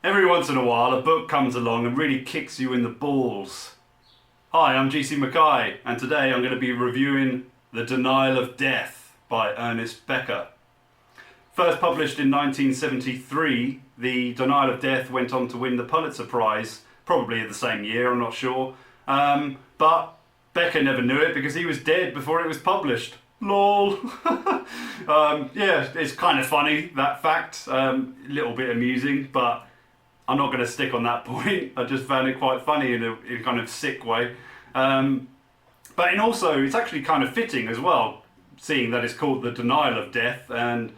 Every once in a while, a book comes along and really kicks you in the balls. Hi, I'm GC McKay, and today I'm going to be reviewing The Denial of Death by Ernest Becker. First published in 1973, The Denial of Death went on to win the Pulitzer Prize, probably the same year, I'm not sure. But Becker never knew it because he was dead before it was published. LOL. Yeah, it's kind of funny, that fact. A little bit amusing, but I'm not going to stick on that point. I just found it quite funny in a kind of sick way. But in also, it's actually kind of fitting as well, seeing that it's called The Denial of Death, and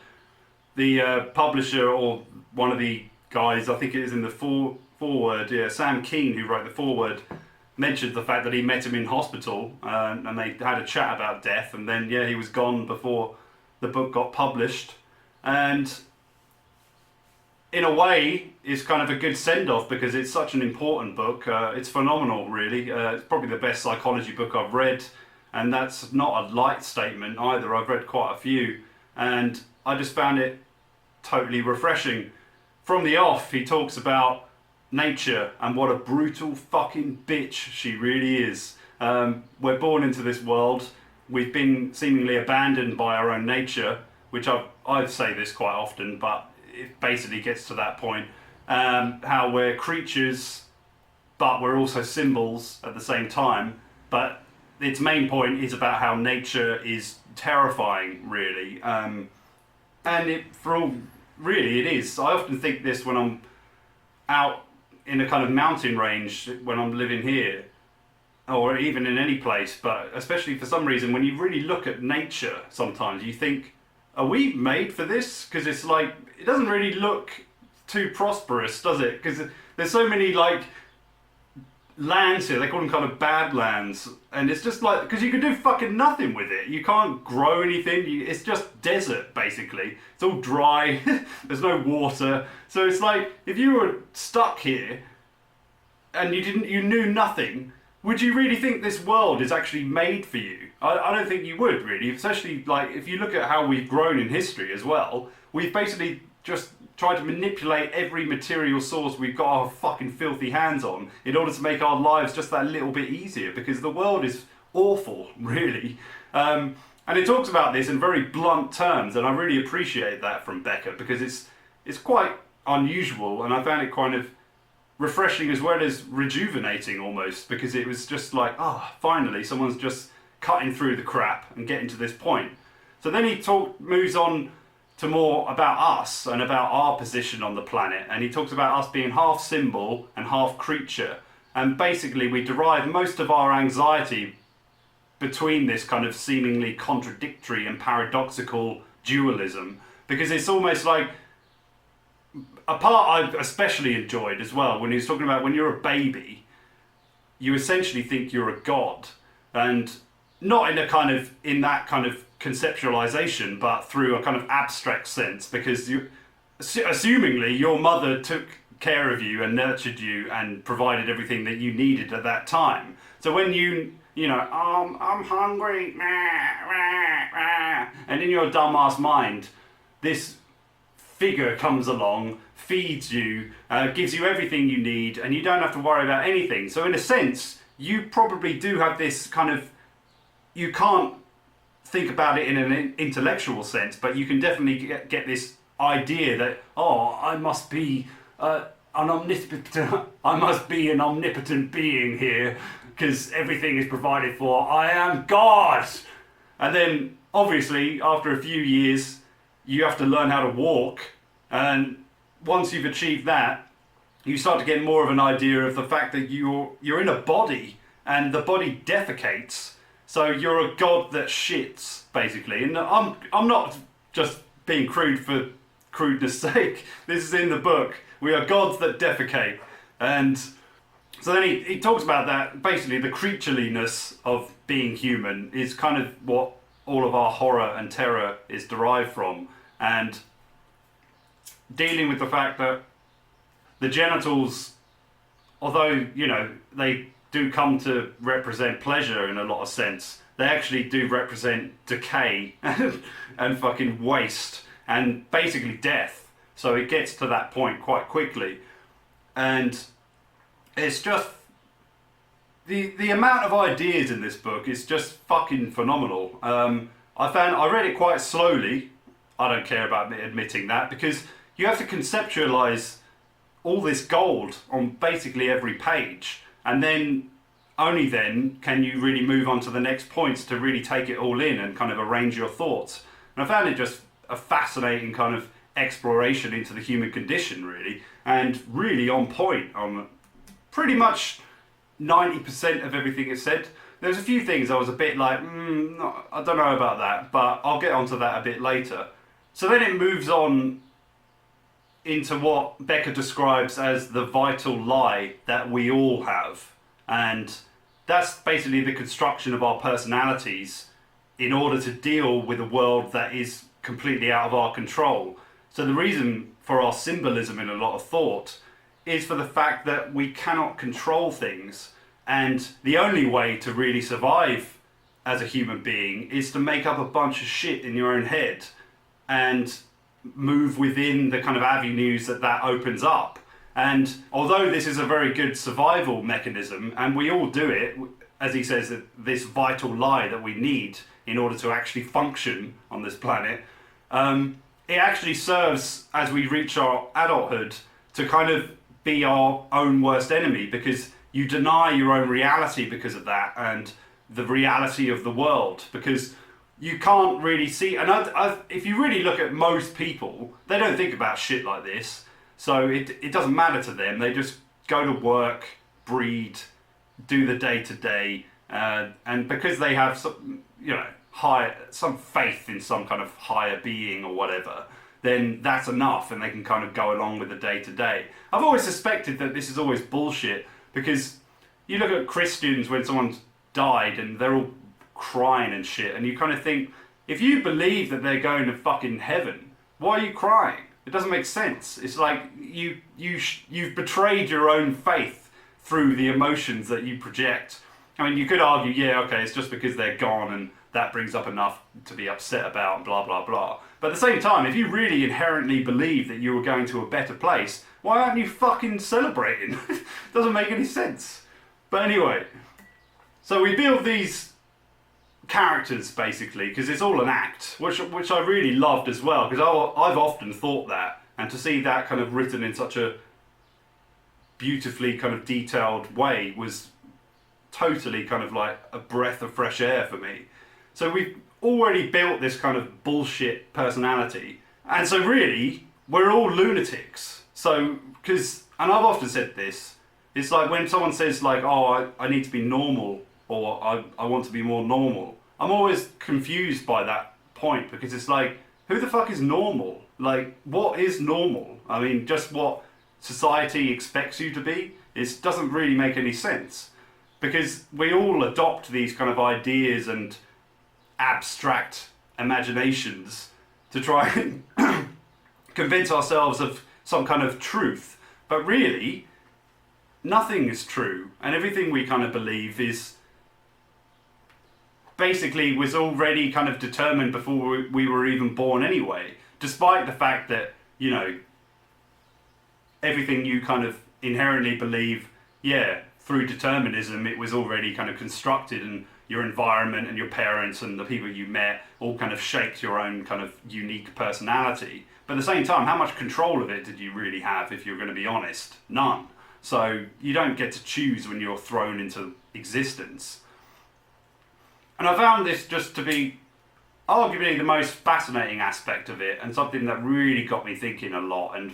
the publisher, or one of the guys, I think it is in the foreword, Sam Keane, who wrote the foreword, mentioned the fact that he met him in hospital, and they had a chat about death, and then he was gone before the book got published. And in a way, it's kind of a good send-off because it's such an important book. It's phenomenal, really. It's probably the best psychology book I've read, and that's not a light statement either. I've read quite a few, and I just found it totally refreshing. From the off, he talks about nature and what a brutal fucking bitch she really is. We're born into this world. We've been seemingly abandoned by our own nature, which I say this quite often, but it basically gets to that point. How we're creatures, but we're also symbols at the same time. But its main point is about how nature is terrifying, really. And really it is. I often think this when I'm out in a kind of mountain range, when I'm living here, or even in any place, but especially for some reason, when you really look at nature, sometimes you think, are we made for this? Because it's like, it doesn't really look too prosperous, does it? Because there's so many like lands here, they call them kind of badlands, and it's just like, because you can do fucking nothing with it. You can't grow anything, it's just desert basically. It's all dry, there's no water. So it's like, if you were stuck here and you knew nothing, would you really think this world is actually made for you? I don't think you would, really, especially like if you look at how we've grown in history as well. We've basically just tried to manipulate every material source we've got our fucking filthy hands on in order to make our lives just that little bit easier, because the world is awful, really. And it talks about this in very blunt terms, and I really appreciate that from Becker, because it's quite unusual, and I found it kind of refreshing as well as rejuvenating almost, because it was just like, finally someone's just cutting through the crap and getting to this point. So then he moves on to more about us and about our position on the planet, and he talks about us being half symbol and half creature, and basically we derive most of our anxiety between this kind of seemingly contradictory and paradoxical dualism, because it's almost like a part I've especially enjoyed as well, when he was talking about when you're a baby, you essentially think you're a god, and not in that kind of conceptualization, but through a kind of abstract sense, because assumingly your mother took care of you and nurtured you and provided everything that you needed at that time. So when I'm hungry, and in your dumbass mind, this figure comes along, feeds you, gives you everything you need, and you don't have to worry about anything. So in a sense, you probably do have this kind of, you can't think about it in an intellectual sense, but you can definitely get this idea that, I must be an omnipotent being here, because everything is provided for. I am God. And then obviously after a few years you have to learn how to walk, and once you've achieved that, you start to get more of an idea of the fact that you're in a body, and the body defecates. So you're a god that shits, basically. And I'm not just being crude for crudeness sake. This is in the book. We are gods that defecate. And so then he talks about that, basically the creatureliness of being human is kind of what all of our horror and terror is derived from. And dealing with the fact that the genitals, although, they do come to represent pleasure in a lot of sense, they actually do represent decay and fucking waste and basically death. So it gets to that point quite quickly. And it's just the amount of ideas in this book is just fucking phenomenal. I read it quite slowly. I don't care about admitting that, because you have to conceptualize all this gold on basically every page, and then only then can you really move on to the next points to really take it all in and kind of arrange your thoughts. And I found it just a fascinating kind of exploration into the human condition, really, and really on point on pretty much 90% of everything it said. There's a few things I was a bit like, I don't know about that, but I'll get onto that a bit later. So then it moves on into what Becker describes as the vital lie that we all have. And that's basically the construction of our personalities in order to deal with a world that is completely out of our control. So the reason for our symbolism in a lot of thought is for the fact that we cannot control things, and the only way to really survive as a human being is to make up a bunch of shit in your own head and move within the kind of avenues that opens up. And although this is a very good survival mechanism, and we all do it, as he says, this vital lie that we need in order to actually function on this planet, it actually serves, as we reach our adulthood, to kind of be our own worst enemy, because you deny your own reality because of that, and the reality of the world, because you can't really see. And if you really look at most people, they don't think about shit like this, so it doesn't matter to them. They just go to work, breed, do the day-to-day, and because they have some, some faith in some kind of higher being or whatever, then that's enough, and they can kind of go along with the day-to-day. I've always suspected that this is always bullshit, because you look at Christians when someone's died and they're all crying and shit, and you kind of think, if you believe that they're going to fucking heaven, why are you crying? It doesn't make sense. It's like you've betrayed your own faith through the emotions that you project. I mean, you could argue, yeah, okay, it's just because they're gone and that brings up enough to be upset about and blah, blah, blah. But at the same time, if you really inherently believe that you were going to a better place, why aren't you fucking celebrating? Doesn't make any sense. But anyway, so we build these characters basically because it's all an act, which I really loved as well, because I've often thought that, and to see that kind of written in such a beautifully kind of detailed way was totally kind of like a breath of fresh air for me. So we've already built this kind of bullshit personality, and so really we're all lunatics. So and I've often said this, it's like when someone says like, oh, I need to be normal, or I want to be more normal, I'm always confused by that point, because it's like, who the fuck is normal? Like, what is normal? I mean, just what society expects you to be? It doesn't really make any sense, because we all adopt these kind of ideas and abstract imaginations to try and convince ourselves of some kind of truth. But really, nothing is true, and everything we kind of believe is basically was already kind of determined before we were even born anyway, despite the fact that, everything you kind of inherently believe, through determinism, it was already kind of constructed, and your environment and your parents and the people you met all kind of shaped your own kind of unique personality. But at the same time, how much control of it did you really have, if you're going to be honest? None. So you don't get to choose when you're thrown into existence. And I found this just to be arguably the most fascinating aspect of it, and something that really got me thinking a lot, and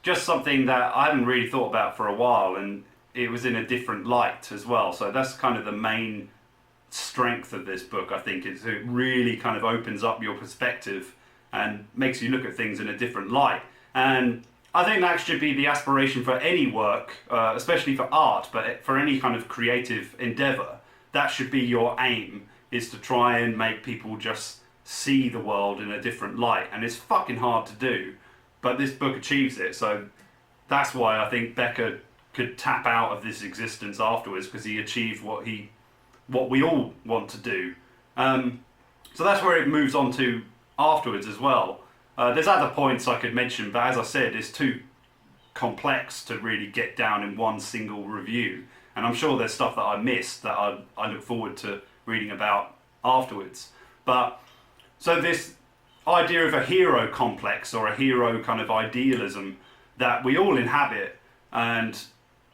just something that I hadn't really thought about for a while, and it was in a different light as well. So that's kind of the main strength of this book, I think, is it really kind of opens up your perspective and makes you look at things in a different light. And I think that should be the aspiration for any work, especially for art, but for any kind of creative endeavour. That should be your aim, is to try and make people just see the world in a different light. And it's fucking hard to do, but this book achieves it. So that's why I think Becker could tap out of this existence afterwards, because he achieved what we all want to do. So that's where it moves on to afterwards as well. There's other points I could mention, but as I said, it's too complex to really get down in one single review. And I'm sure there's stuff that I missed that I look forward to reading about afterwards. But so this idea of a hero complex or a hero kind of idealism that we all inhabit, and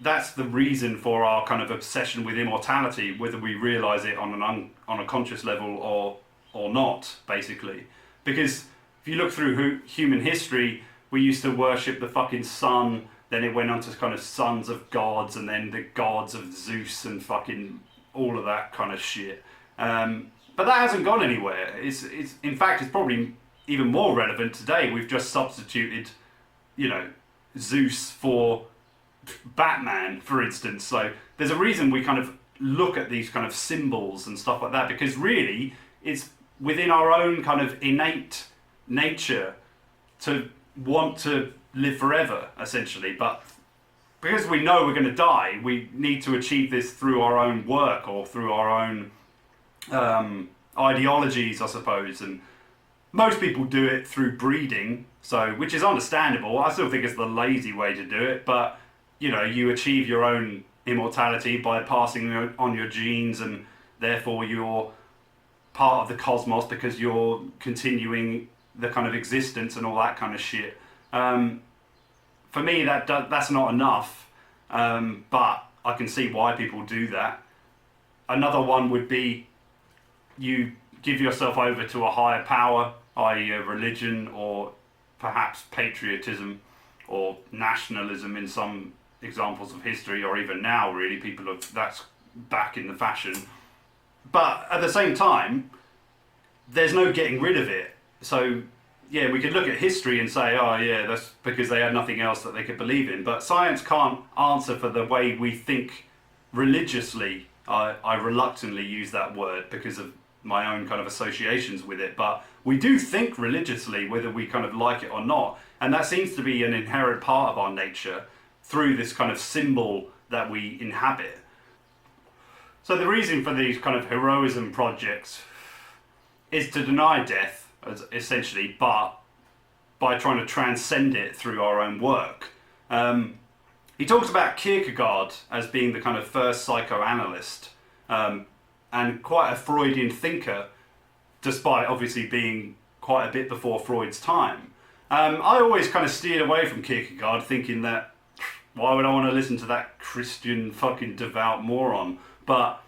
that's the reason for our kind of obsession with immortality, whether we realize it on a conscious level or not, basically. Because if you look through human history, we used to worship the fucking sun, then it went on to kind of sons of gods, and then the gods of Zeus and fucking all of that kind of shit. But that hasn't gone anywhere. It's in fact, it's probably even more relevant today. We've just substituted, Zeus for Batman, for instance. So there's a reason we kind of look at these kind of symbols and stuff like that, because really it's within our own kind of innate nature to want to live forever, essentially. But because we know we're going to die, we need to achieve this through our own work or through our own ideologies, I suppose. And most people do it through breeding, so which is understandable. I still think it's the lazy way to do it, but you achieve your own immortality by passing on your genes, and therefore you're part of the cosmos because you're continuing the kind of existence and all that kind of shit. For me, that's not enough, but I can see why people do that. Another one would be you give yourself over to a higher power, i.e. a religion, or perhaps patriotism or nationalism in some examples of history, or even now really that's back in the fashion. But at the same time, there's no getting rid of it. So yeah, we could look at history and say, oh yeah, that's because they had nothing else that they could believe in. But science can't answer for the way we think religiously. I reluctantly use that word because of my own kind of associations with it. But we do think religiously, whether we kind of like it or not. And that seems to be an inherent part of our nature through this kind of symbol that we inhabit. So the reason for these kind of heroism projects is to deny death, essentially, but by trying to transcend it through our own work. He talks about Kierkegaard as being the kind of first psychoanalyst, and quite a Freudian thinker, despite obviously being quite a bit before Freud's time. I always kind of steered away from Kierkegaard, thinking that why would I want to listen to that Christian fucking devout moron? But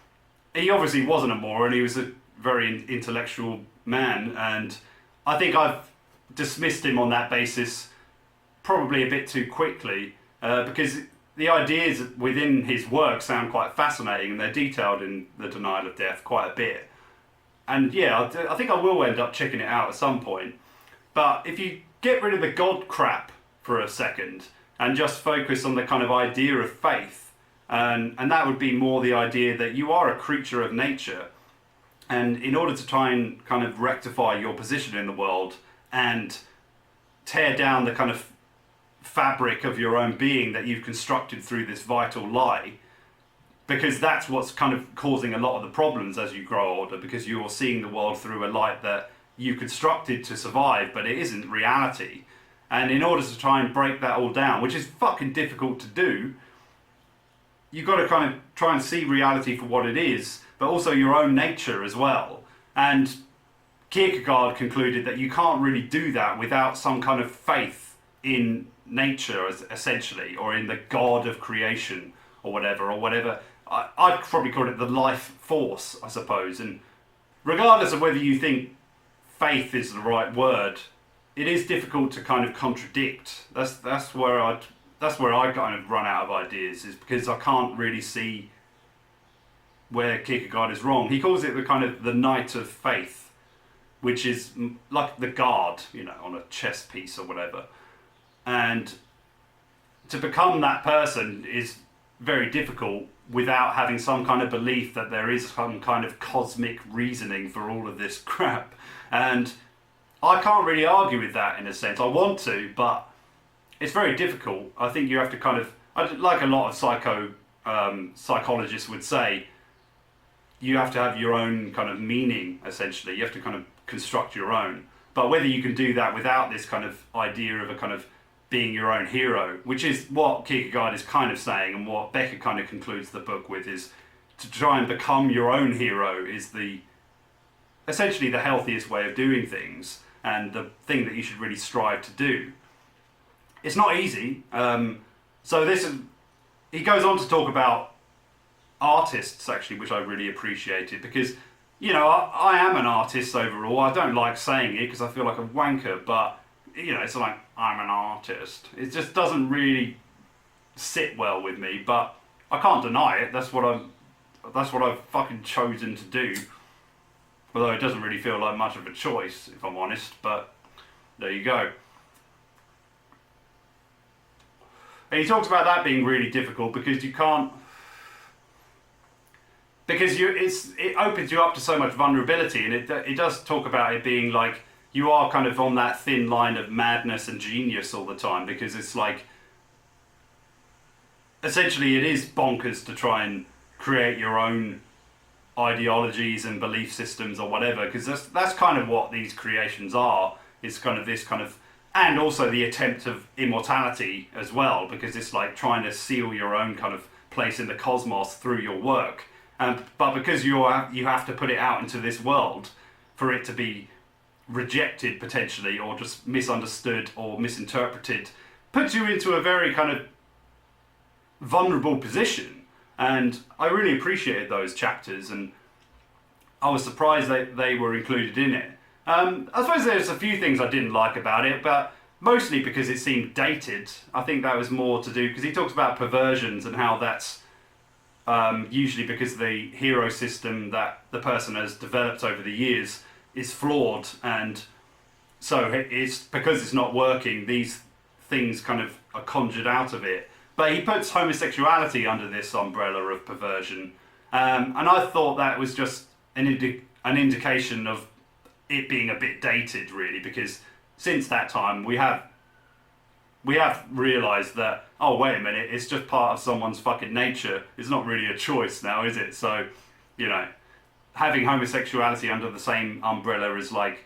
he obviously wasn't a moron. He was a very intellectual man, and I think I've dismissed him on that basis probably a bit too quickly, because the ideas within his work sound quite fascinating, and they're detailed in The Denial of Death quite a bit. And yeah, I think I will end up checking it out at some point. But if you get rid of the God crap for a second and just focus on the kind of idea of faith, and that would be more the idea that you are a creature of nature, and in order to try and kind of rectify your position in the world and tear down the kind of fabric of your own being that you've constructed through this vital lie, because that's what's kind of causing a lot of the problems as you grow older, because you're seeing the world through a light that you constructed to survive, but it isn't reality. And in order to try and break that all down, which is fucking difficult to do, you've got to kind of try and see reality for what it is, but also your own nature as well. And Kierkegaard concluded that you can't really do that without some kind of faith in nature, essentially, or in the God of creation, or whatever. I'd probably call it the life force, I suppose. And regardless of whether you think faith is the right word, it is difficult to kind of contradict. That's where I kind of run out of ideas, is because I can't really see where Kierkegaard is wrong. He calls it the kind of the knight of faith, which is like the guard, on a chess piece or whatever. And to become that person is very difficult without having some kind of belief that there is some kind of cosmic reasoning for all of this crap. And I can't really argue with that in a sense. I want to, but it's very difficult. I think you have to kind of, like a lot of psychologists would say, you have to have your own kind of meaning, essentially. You have to kind of construct your own. But whether you can do that without this kind of idea of a kind of being your own hero, which is what Kierkegaard is kind of saying, and what Becker kind of concludes the book with, is to try and become your own hero is essentially the healthiest way of doing things, and the thing that you should really strive to do. It's not easy. He goes on to talk about artists, actually, which I really appreciated, because, I am an artist overall. I don't like saying it because I feel like a wanker, but, it's like, I'm an artist. It just doesn't really sit well with me, but I can't deny it. That's what I've fucking chosen to do. Although it doesn't really feel like much of a choice, if I'm honest, but there you go. And he talks about that being really difficult because you can't... Because it opens you up to so much vulnerability, and it does talk about it being like you are kind of on that thin line of madness and genius all the time, because it's like... Essentially it is bonkers to try and create your own ideologies and belief systems or whatever, because that's kind of what these creations are. It's kind of this kind of... And also the attempt of immortality as well, because it's like trying to seal your own kind of place in the cosmos through your work. But because you have to put it out into this world for it to be rejected potentially, or just misunderstood or misinterpreted, puts you into a very kind of vulnerable position. And I really appreciated those chapters, and I was surprised they were included in it. I suppose there's a few things I didn't like about it, but mostly because it seemed dated. I think that was more to do, because he talks about perversions and how that's usually because the hero system that the person has developed over the years is flawed, and so it's because it's not working, these things kind of are conjured out of it. But he puts homosexuality under this umbrella of perversion, and I thought that was just an indication of it being a bit dated, really, because since that time we have realised that, oh wait a minute, it's just part of someone's fucking nature. It's not really a choice now, is it? So, having homosexuality under the same umbrella as like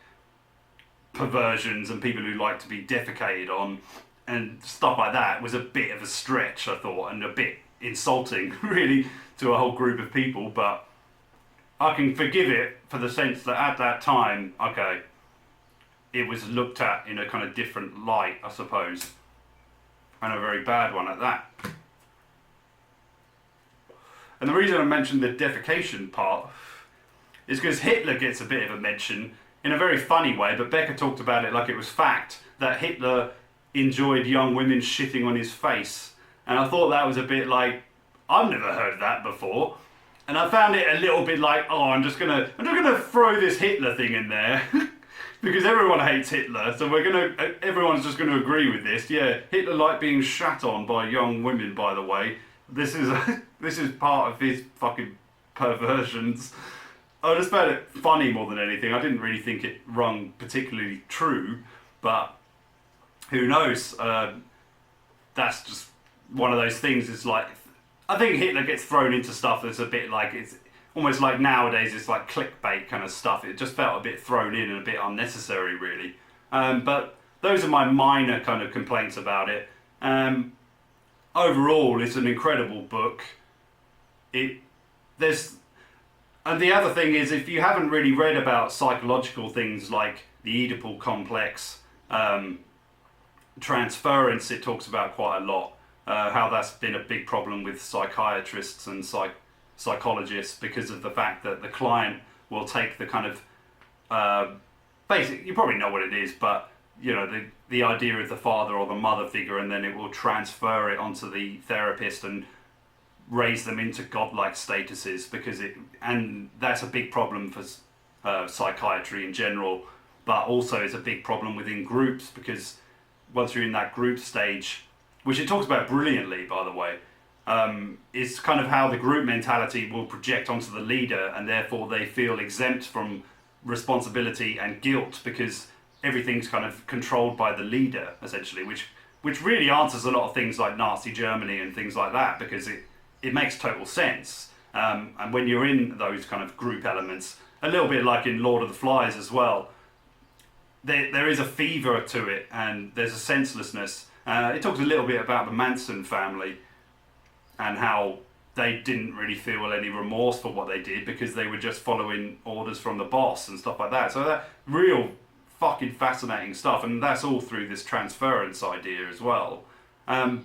perversions and people who like to be defecated on and stuff like that was a bit of a stretch, I thought, and a bit insulting, really, to a whole group of people. But I can forgive it for the sense that at that time, okay, it was looked at in a kind of different light, I suppose, and a very bad one at that. And the reason I mentioned the defecation part is because Hitler gets a bit of a mention in a very funny way, but Becker talked about it like it was fact, that Hitler enjoyed young women shitting on his face. And I thought that was a bit like, I've never heard that before. And I found it a little bit like, oh, I'm just gonna throw this Hitler thing in there because everyone hates Hitler, so everyone's just gonna agree with this. Yeah, Hitler liked being shat on by young women, by the way. This is part of his fucking perversions. I just found it funny more than anything. I didn't really think it rung particularly true, but who knows? That's just one of those things. It's like, I think Hitler gets thrown into stuff that's a bit like, it's almost like nowadays it's like clickbait kind of stuff. It just felt a bit thrown in and a bit unnecessary, really. But those are my minor kind of complaints about it. Overall, it's an incredible book. And the other thing is, if you haven't really read about psychological things like the Oedipal complex, transference, it talks about quite a lot. How that's been a big problem with psychiatrists and psychologists because of the fact that the client will take the kind of basic, you probably know what it is, but the idea of the father or the mother figure, and then it will transfer it onto the therapist and raise them into godlike statuses, and that's a big problem for psychiatry in general, but also it's a big problem within groups, because once you're in that group stage, which it talks about brilliantly, by the way, it's kind of how the group mentality will project onto the leader, and therefore they feel exempt from responsibility and guilt because everything's kind of controlled by the leader, essentially, which really answers a lot of things like Nazi Germany and things like that, because it makes total sense. And when you're in those kind of group elements, a little bit like in Lord of the Flies as well, there is a fever to it, and there's a senselessness. It talks a little bit about the Manson family and how they didn't really feel any remorse for what they did because they were just following orders from the boss and stuff like that. So that real fucking fascinating stuff, and that's all through this transference idea as well. And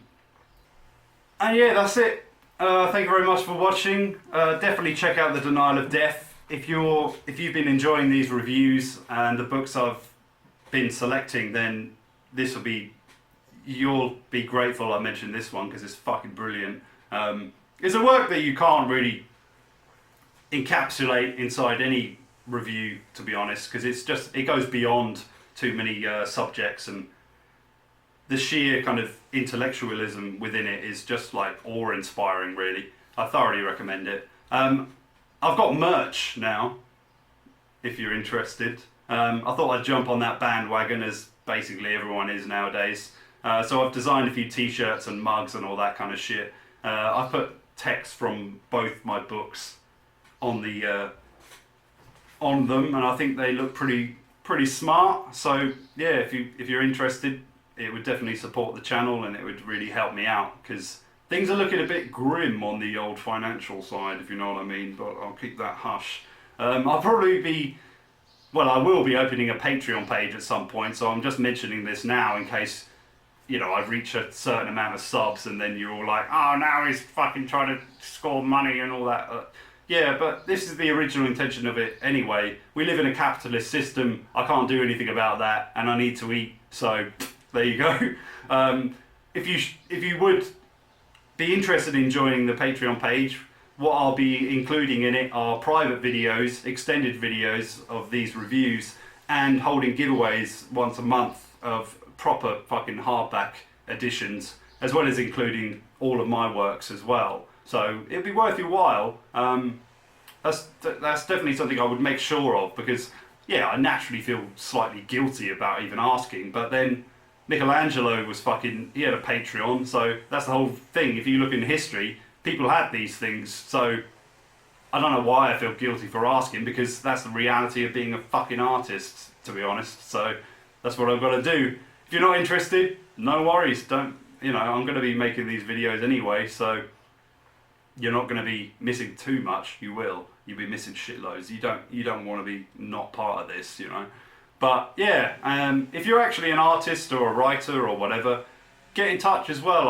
yeah, that's it. Thank you very much for watching. Definitely check out The Denial of Death. If you've been enjoying these reviews and the books I've been selecting, then you'll be grateful I mentioned this one because it's fucking brilliant. It's a work that you can't really encapsulate inside any review, to be honest, because it goes beyond too many subjects, and the sheer kind of intellectualism within it is just like awe-inspiring, really. I thoroughly recommend it. I've got merch now, if you're interested. I thought I'd jump on that bandwagon, as basically everyone is nowadays. So I've designed a few t-shirts and mugs and all that kind of shit. I've put text from both my books on them, and I think they look pretty smart. So yeah, if you're interested, it would definitely support the channel and it would really help me out, because things are looking a bit grim on the old financial side, if you know what I mean, but I'll keep that hush. I will be opening a Patreon page at some point, so I'm just mentioning this now in case, I reach a certain amount of subs and then you're all like, oh, now he's fucking trying to score money and all that. Yeah, but this is the original intention of it anyway. We live in a capitalist system. I can't do anything about that, and I need to eat, so there you go. If you would be interested in joining the Patreon page, what I'll be including in it are private videos, extended videos of these reviews, and holding giveaways once a month of proper fucking hardback editions, as well as including all of my works as well. So it'd be worth your while. That's definitely something I would make sure of, because yeah, I naturally feel slightly guilty about even asking, but then Michelangelo he had a Patreon, so that's the whole thing. If you look in history, people had these things, so I don't know why I feel guilty for asking, because that's the reality of being a fucking artist, to be honest. So that's what I've got to do. If you're not interested, no worries. I'm going to be making these videos anyway, so you're not going to be missing too much. You'll be missing shitloads. You don't want to be not part of this, But yeah, if you're actually an artist or a writer or whatever, get in touch as well.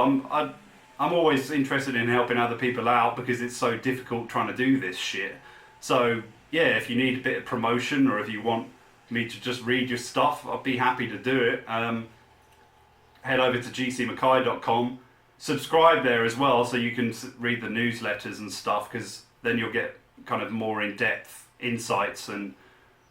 I'm always interested in helping other people out, because it's so difficult trying to do this shit. So yeah, if you need a bit of promotion, or if you want me to just read your stuff, I'd be happy to do it. Head over to gcmckay.com. Subscribe there as well, so you can read the newsletters and stuff, because then you'll get kind of more in-depth insights, and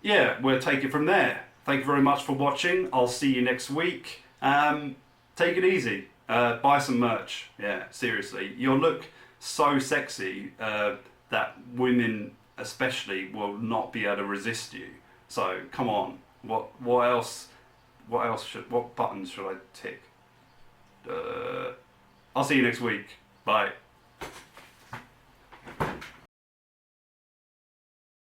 yeah, we'll take it from there. Thank you very much for watching. I'll see you next week. Take it easy. Buy some merch. Yeah, seriously. You'll look so sexy that women especially will not be able to resist you. So come on. What buttons should I tick? I'll see you next week. Bye.